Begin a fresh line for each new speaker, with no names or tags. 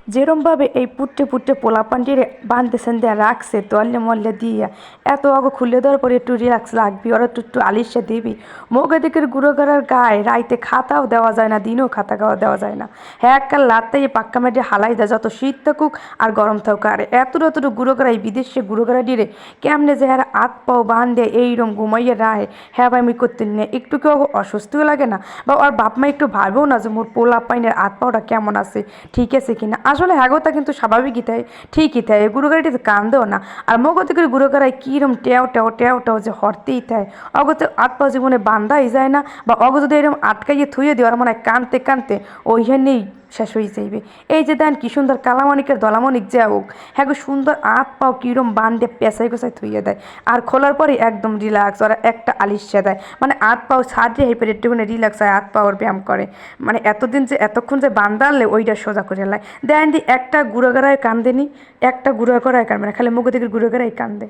যেরমভাবে এই পুট্টে পুট্টে পোলাপানটিরে বানতেছেন দেয়া রাখছে তল্লে মল্লে দিয়া এত অগো খুলে দেওয়ার পরে একটু রিল্যাক্স লাগবি ওরা একটু একটু আলিশে দিবি মগে দিকের গুঁড়ো করার গায়ে রাইতে খাতাও দেওয়া যায় না দিনও খাতা খাওয়া দেওয়া যায় না হ্যাঁ এককাল লাত্তে পাক্কা মেটে হালাই দেয় যত শীত থাকুক আর গরম থাকুক আর এতটুকু গুঁড়ো করাই বিদেশে গুঁড়ো করা ডিরে কেমনে যে হ্যাঁ হাত পাও বান দেয় এইরকম ঘুমাইয়ে রাহে হ্যাঁ ভাই আমি করতে নিয়ে একটু কেউ অস্বস্তিও লাগে না বা ওর বাপ মা একটু ভাবেও না যে মোর পোলা পাইনের হাত পাওটা কেমন আছে ঠিক আছে কিনা আসলে হ্যাগোতা কিন্তু স্বাভাবিকই তাই ঠিকই তাই গুঁড়ো গাড়িটিতে কান্দেও না আর মগত করে গুঁড়ো করায় কীরম টেও যে হরতেই তাই অগত হাত পা জীবনে বান্ধাই যায় না বা অগ যদি এরকম আটকাইয়ে থুয়ে দেওয়ার মনে হয় কানতে কানতে ওইখানেই শেষ হয়ে যাইবে এই যে দেন কি সুন্দর কালামানিকের দলামানিক যে হোক হ্যাঁ গো সুন্দর হাত পাও কিরম বান্ধে পেঁচাই গোছাই থুইয়ে দেয় আর খোলার পরে একদম রিল্যাক্স ওরা একটা আলিশে দেয় মানে হাত পাও ছাড়িয়ে হেপে একটুখানি রিল্যাক্স হয় হাত পাওয়ার ব্যায়াম করে মানে এতক্ষণ যে বান্ধালে ওইটা সোজা করে লাই দেন দি একটা গুঁড়ো গড়ায় কান্দেনি একটা গুঁড়ো করায় কানবে না খালি মুখ থেকে গুঁড়ো গড়াই কান্দে